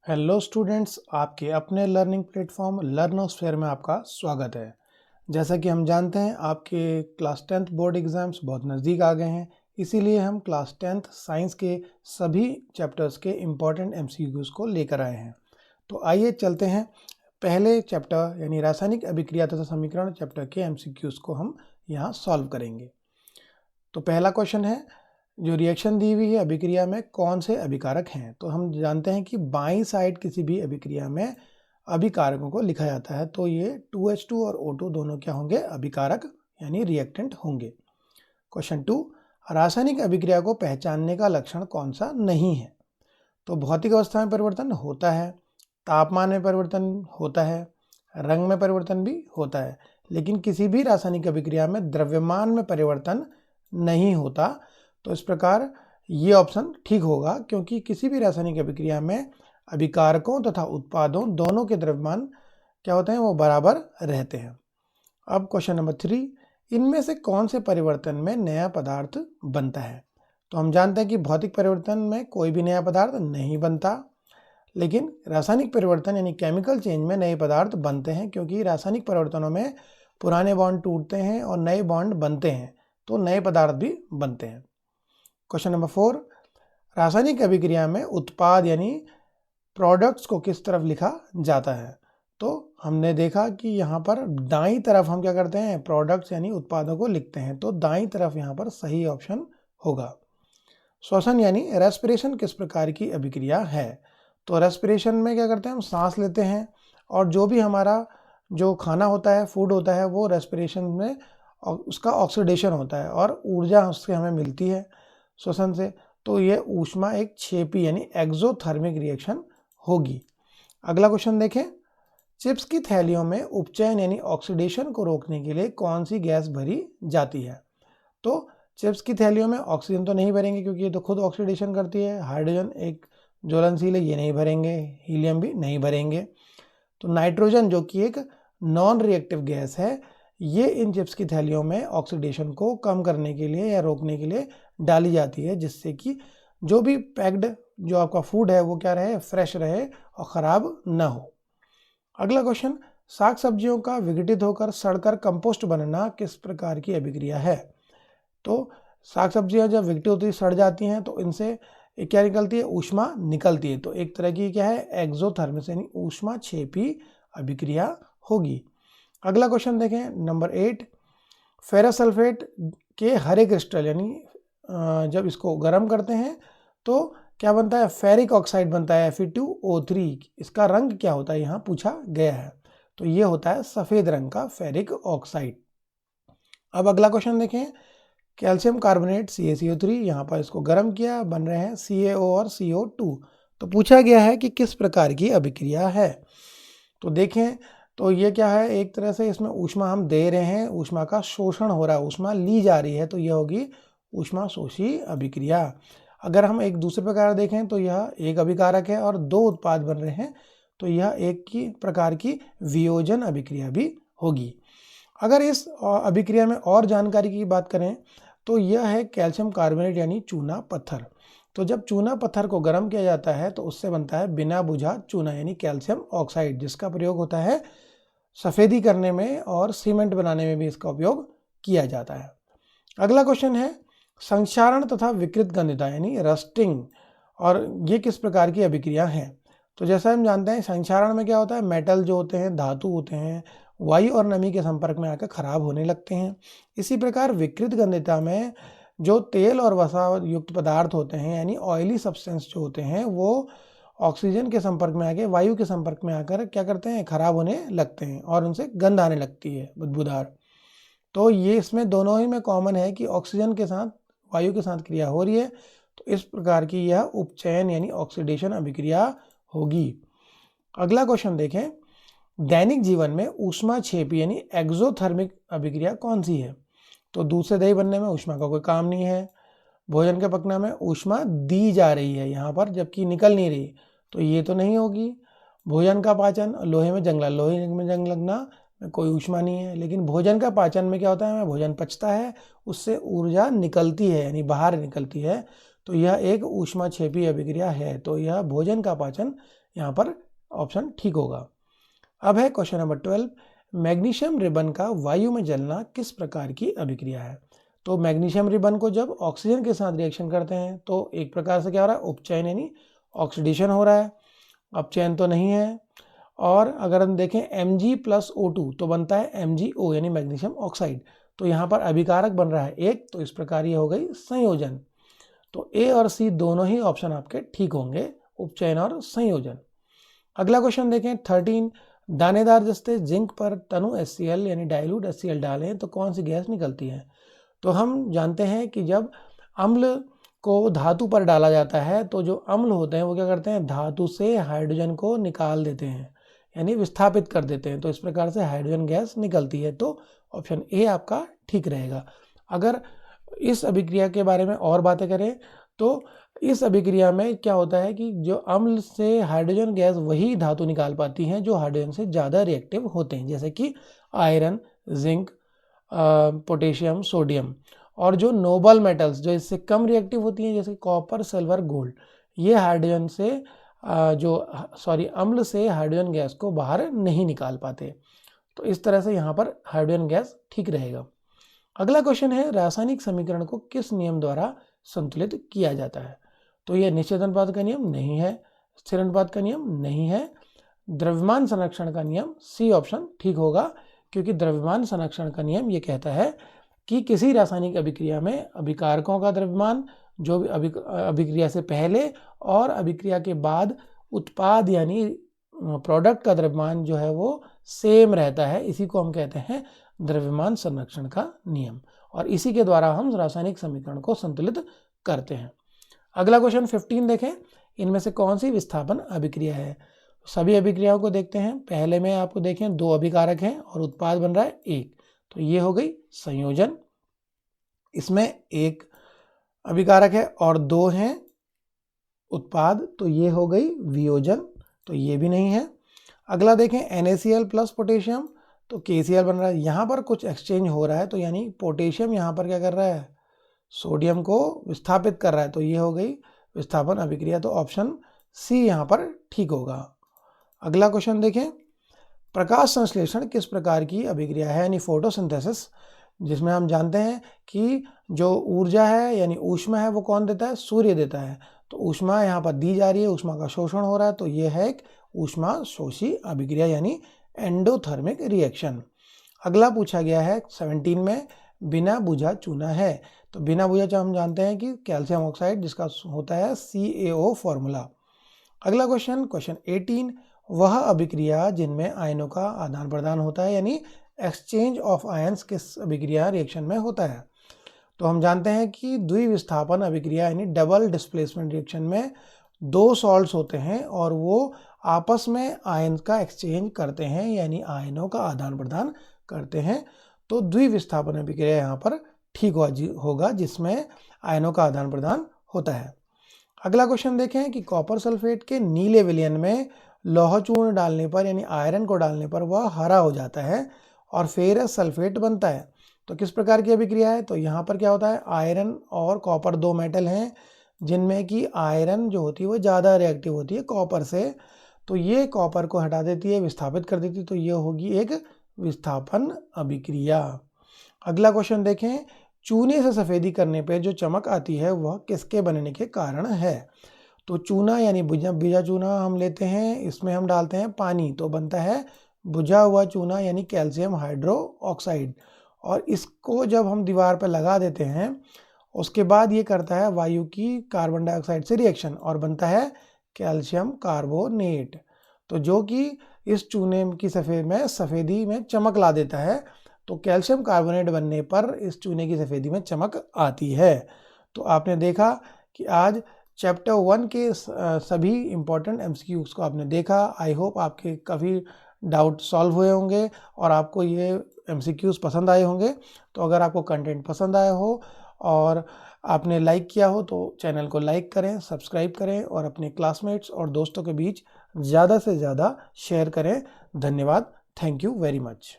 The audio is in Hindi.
हेलो स्टूडेंट्स, आपके अपने लर्निंग प्लेटफॉर्म लर्नोस्फेयर में आपका स्वागत है। जैसा कि हम जानते हैं आपके क्लास 10th बोर्ड एग्ज़ाम्स बहुत नज़दीक आ गए हैं, इसीलिए हम क्लास 10th साइंस के सभी चैप्टर्स के इम्पॉर्टेंट एमसीक्यूज़ को लेकर आए हैं। तो आइए चलते हैं पहले चैप्टर यानी रासायनिक अभिक्रिया तथा समीकरण चैप्टर के एमसीक्यूज़ को हम यहाँ सॉल्व करेंगे। तो पहला क्वेश्चन है, जो रिएक्शन दी हुई है अभिक्रिया में कौन से अभिकारक हैं। तो हम जानते हैं कि बाईं साइड किसी भी अभिक्रिया में अभिकारकों को लिखा जाता है, तो ये 2H2 और O2 दोनों क्या होंगे, अभिकारक यानी रिएक्टेंट होंगे। क्वेश्चन 2, रासायनिक अभिक्रिया को पहचानने का लक्षण कौन सा नहीं है। तो भौतिक अवस्था में परिवर्तन होता है, तापमान में परिवर्तन होता है, रंग में परिवर्तन भी होता है, लेकिन किसी भी रासायनिक अभिक्रिया में द्रव्यमान में परिवर्तन नहीं होता। तो इस प्रकार ये ऑप्शन ठीक होगा, क्योंकि किसी भी रासायनिक अभिक्रिया में अभिकारकों तथा उत्पादों दोनों के द्रव्यमान क्या होते हैं, वो बराबर रहते हैं। अब क्वेश्चन नंबर 3, इनमें से कौन से परिवर्तन में नया पदार्थ बनता है। तो हम जानते हैं कि भौतिक परिवर्तन में कोई भी नया पदार्थ नहीं बनता, लेकिन रासायनिक परिवर्तन यानी केमिकल चेंज में नए पदार्थ बनते हैं, क्योंकि रासायनिक परिवर्तनों में पुराने बॉन्ड टूटते हैं और नए बॉन्ड बनते हैं, तो नए पदार्थ भी बनते हैं। क्वेश्चन नंबर 4, रासायनिक अभिक्रिया में उत्पाद यानी प्रोडक्ट्स को किस तरफ लिखा जाता है। तो हमने देखा कि यहाँ पर दाईं तरफ हम क्या करते हैं, प्रोडक्ट्स यानी उत्पादों को लिखते हैं, तो दाईं तरफ यहाँ पर सही ऑप्शन होगा। श्वसन यानी रेस्पिरेशन किस प्रकार की अभिक्रिया है। तो रेस्पिरेशन में क्या करते हैं, हम सांस लेते हैं, और जो भी हमारा जो खाना होता है, फूड होता है, वो रेस्पिरेशन में उसका ऑक्सीडेशन होता है और ऊर्जा उससे हमें मिलती है श्वसन से। तो ये ऊष्मा एक क्षेपी यानी एक्सोथर्मिक रिएक्शन होगी। अगला क्वेश्चन देखें, चिप्स की थैलियों में उपचयन यानी ऑक्सीडेशन को रोकने के लिए कौन सी गैस भरी जाती है। तो चिप्स की थैलियों में ऑक्सीजन तो नहीं भरेंगे, क्योंकि ये तो खुद ऑक्सीडेशन करती है। हाइड्रोजन एक ज्वलनशील है, ये नहीं भरेंगे। हीलियम भी नहीं भरेंगे। तो नाइट्रोजन जो कि एक नॉन रिएक्टिव गैस है, ये इन चिप्स की थैलियों में ऑक्सीडेशन को कम करने के लिए या रोकने के लिए डाली जाती है, जिससे कि जो भी पैक्ड जो आपका फूड है वो क्या रहे, फ्रेश रहे और ख़राब ना हो। अगला क्वेश्चन, साग सब्जियों का विघटित होकर सड़कर कंपोस्ट बनना किस प्रकार की अभिक्रिया है। तो साग सब्जियां जब विघटित होती सड़ जाती हैं, तो इनसे क्या निकलती है, ऊष्मा निकलती है। तो एक तरह की क्या है, एक्सोथर्मिक यानी ऊष्मा क्षेपी अभिक्रिया होगी। अगला क्वेश्चन देखें, नंबर 8, फेरस सल्फेट के हरे क्रिस्टल यानी जब इसको गर्म करते हैं तो क्या बनता है, फेरिक ऑक्साइड बनता है, Fe2O3। इसका रंग क्या होता है, यहाँ पूछा गया है। तो ये होता है सफ़ेद रंग का फेरिक ऑक्साइड। अब अगला क्वेश्चन देखें, कैल्शियम कार्बोनेट CaCO3, यहाँ पर इसको गर्म किया, बन रहे हैं CaO और CO2। तो पूछा गया है कि किस प्रकार की अभिक्रिया है। तो देखें, तो ये क्या है, एक तरह से इसमें ऊष्मा हम दे रहे हैं, ऊष्मा का शोषण हो रहा है, ऊष्मा ली जा रही है, तो यह होगी ऊष्मा शोषी अभिक्रिया। अगर हम एक दूसरे प्रकार देखें तो यह एक अभिकारक है और दो उत्पाद बन रहे हैं, तो यह एक की प्रकार की वियोजन अभिक्रिया भी होगी। अगर इस अभिक्रिया में और जानकारी की बात करें तो यह है कैल्शियम कार्बोनेट यानी चूना पत्थर। तो जब चूना पत्थर को गर्म किया जाता है तो उससे बनता है बिना बुझा चूना यानी कैल्शियम ऑक्साइड, जिसका प्रयोग होता है सफ़ेदी करने में और सीमेंट बनाने में भी इसका उपयोग किया जाता है। अगला क्वेश्चन है, संक्षारण तथा विकृत गंधिता यानी रस्टिंग, और ये किस प्रकार की अभिक्रिया है। तो जैसा हम जानते हैं, संक्षारण में क्या होता है, मेटल जो होते हैं, धातु होते हैं, वायु और नमी के संपर्क में आकर खराब होने लगते हैं। इसी प्रकार विकृत गंधिता में जो तेल और वसा युक्त पदार्थ होते हैं यानी ऑयली सब्सटेंस जो होते हैं, वो ऑक्सीजन के संपर्क में आके, वायु के संपर्क में आकर क्या करते हैं, खराब होने लगते हैं और उनसे गंध आने लगती है, बदबूदार। तो ये इसमें दोनों ही में कॉमन है कि ऑक्सीजन के साथ वायु के साथ क्रिया हो रही है, तो इस प्रकार की यह उपचयन यानी ऑक्सीडेशन अभिक्रिया होगी। अगला क्वेश्चन देखें, दैनिक जीवन में ऊष्मा क्षेपी यानी एक्सोथर्मिक अभिक्रिया कौन सी है। तो दूध से दही बनने में ऊष्मा का कोई काम नहीं है। भोजन के पकने में ऊष्मा दी जा रही है यहाँ पर, जबकि निकल नहीं रही, तो ये तो नहीं होगी। भोजन का पाचन, लोहे में जंग लगना में कोई ऊष्मा नहीं है। लेकिन भोजन का पाचन में क्या होता है, हमें भोजन पचता है, उससे ऊर्जा निकलती है यानी बाहर निकलती है, तो यह एक ऊष्मा क्षेपी अभिक्रिया है। तो यह भोजन का पाचन यहाँ पर ऑप्शन ठीक होगा। अब है क्वेश्चन नंबर 12, मैग्नीशियम रिबन का वायु में जलना किस प्रकार की अभिक्रिया है। तो मैग्नीशियम रिबन को जब ऑक्सीजन के साथ रिएक्शन करते हैं तो एक प्रकार से क्या हो रहा है, उपचयन यानी ऑक्सीडेशन हो रहा है, अपचयन तो नहीं है। और अगर हम देखें Mg+O2 तो बनता है MgO यानी मैग्नीशियम ऑक्साइड। तो यहाँ पर अभिकारक बन रहा है एक, तो इस प्रकार ये हो गई संयोजन। तो ए और सी दोनों ही ऑप्शन आपके ठीक होंगे, उपचयन और संयोजन। अगला क्वेश्चन देखें 13, दानेदार जस्ते जिंक पर तनु HCl यानी डाइल्यूट HCl डालें तो कौन सी गैस निकलती है। तो हम जानते हैं कि जब अम्ल को धातु पर डाला जाता है तो जो अम्ल होते हैं वो क्या करते हैं, धातु से हाइड्रोजन को निकाल देते हैं यानी विस्थापित कर देते हैं। तो इस प्रकार से हाइड्रोजन गैस निकलती है। तो ऑप्शन ए आपका ठीक रहेगा। अगर इस अभिक्रिया के बारे में और बातें करें तो इस अभिक्रिया में क्या होता है कि जो अम्ल से हाइड्रोजन गैस वही धातु निकाल पाती हैं जो हाइड्रोजन से ज़्यादा रिएक्टिव होते हैं, जैसे कि आयरन, जिंक, पोटेशियम, सोडियम। और जो नोबल मेटल्स जो इससे कम रिएक्टिव होती हैं जैसे कॉपर, सिल्वर, गोल्ड, ये हाइड्रोजन से अम्ल से हाइड्रोजन गैस को बाहर नहीं निकाल पाते। तो इस तरह से यहाँ पर हाइड्रोजन गैस ठीक रहेगा। अगला क्वेश्चन है, रासायनिक समीकरण को किस नियम द्वारा संतुलित किया जाता है। तो यह निश्चित अनुपात का नियम नहीं है, स्थिर अनुपात का नियम नहीं है, द्रव्यमान संरक्षण का नियम, सी ऑप्शन ठीक होगा। क्योंकि द्रव्यमान संरक्षण का नियम ये कहता है कि किसी रासायनिक अभिक्रिया में अभिकारकों का द्रव्यमान जो अभिक्रिया से पहले और अभिक्रिया के बाद उत्पाद यानी प्रोडक्ट का द्रव्यमान जो है वो सेम रहता है। इसी को हम कहते हैं द्रव्यमान संरक्षण का नियम, और इसी के द्वारा हम रासायनिक समीकरण को संतुलित करते हैं। अगला क्वेश्चन 15 देखें, इनमें से कौन सी विस्थापन अभिक्रिया है। सभी अभिक्रियाओं को देखते हैं। पहले में आपको देखें 2 अभिकारक हैं और उत्पाद बन रहा है 1, तो ये हो गई संयोजन। इसमें 1 अभिकारक है और 2 हैं उत्पाद, तो ये हो गई वियोजन, तो ये भी नहीं है। अगला देखें NaCl प्लस पोटेशियम, तो KCl बन रहा है। यहाँ पर कुछ एक्सचेंज हो रहा है, तो यानी पोटेशियम यहाँ पर क्या कर रहा है, सोडियम को विस्थापित कर रहा है, तो ये हो गई विस्थापन अभिक्रिया। तो ऑप्शन सी यहाँ पर ठीक होगा। अगला क्वेश्चन देखें, प्रकाश संश्लेषण किस प्रकार की अभिक्रिया है यानी फोटोसिंथेसिस, जिसमें हम जानते हैं कि जो ऊर्जा है यानी ऊष्मा है वो कौन देता है, सूर्य देता है। तो ऊष्मा यहाँ पर दी जा रही है, ऊष्मा का शोषण हो रहा है, तो ये है एक ऊष्मा शोषी अभिक्रिया यानी एंडोथर्मिक रिएक्शन। अगला पूछा गया है 17 में, बिना बुझा चूना है। तो बिना बुझा चूना हम जानते हैं कि कैल्शियम ऑक्साइड, जिसका होता है CaO फॉर्मूला। अगला क्वेश्चन 18, वह अभिक्रिया जिनमें आयनों का आदान प्रदान होता है यानी एक्सचेंज ऑफ आयंस किस अभिक्रिया रिएक्शन में होता है। तो हम जानते हैं कि द्विविस्थापन अभिक्रिया यानी डबल डिस्प्लेसमेंट रिएक्शन में 2 सॉल्ट्स होते हैं और वो आपस में आयन का एक्सचेंज करते हैं यानी आयनों का आदान प्रदान करते हैं। तो द्विविस्थापन अभिक्रिया यहाँ पर ठीक होगा जिसमें आयनों का आदान प्रदान होता है। अगला क्वेश्चन देखें कि कॉपर सल्फेट के नीले विलयन में लौह चूर्ण डालने पर यानी आयरन को डालने पर वह हरा हो जाता है और फेरस सल्फेट बनता है। तो किस प्रकार की अभिक्रिया है। तो यहाँ पर क्या होता है, आयरन और कॉपर 2 मेटल हैं जिनमें कि आयरन जो होती है वो ज़्यादा रिएक्टिव होती है कॉपर से, तो ये कॉपर को हटा देती है, विस्थापित कर देती है, तो ये होगी एक विस्थापन अभिक्रिया। अगला क्वेश्चन देखें, चूने से सफ़ेदी करने पे जो चमक आती है वह किसके बनने के कारण है। तो चूना यानी बुझा चूना हम लेते हैं, इसमें हम डालते हैं पानी, तो बनता है बुझा हुआ चूना यानी कैल्शियम हाइड्रोक्साइड। और इसको जब हम दीवार पर लगा देते हैं उसके बाद ये करता है वायु की कार्बन डाइऑक्साइड से रिएक्शन और बनता है कैल्शियम कार्बोनेट, तो जो कि इस चूने की सफ़ेदी में चमक ला देता है। तो कैल्शियम कार्बोनेट बनने पर इस चूने की सफ़ेदी में चमक आती है। तो आपने देखा कि आज चैप्टर 1 के सभी इम्पोर्टेंट MCQs को आपने देखा। आई होप आपके काफ़ी डाउट सॉल्व हुए होंगे और आपको ये MCQs पसंद आए होंगे। तो अगर आपको कंटेंट पसंद आया हो और आपने लाइक किया हो तो चैनल को लाइक करें, सब्सक्राइब करें और अपने क्लासमेट्स और दोस्तों के बीच ज़्यादा से ज़्यादा शेयर करें। धन्यवाद। Thank you very much.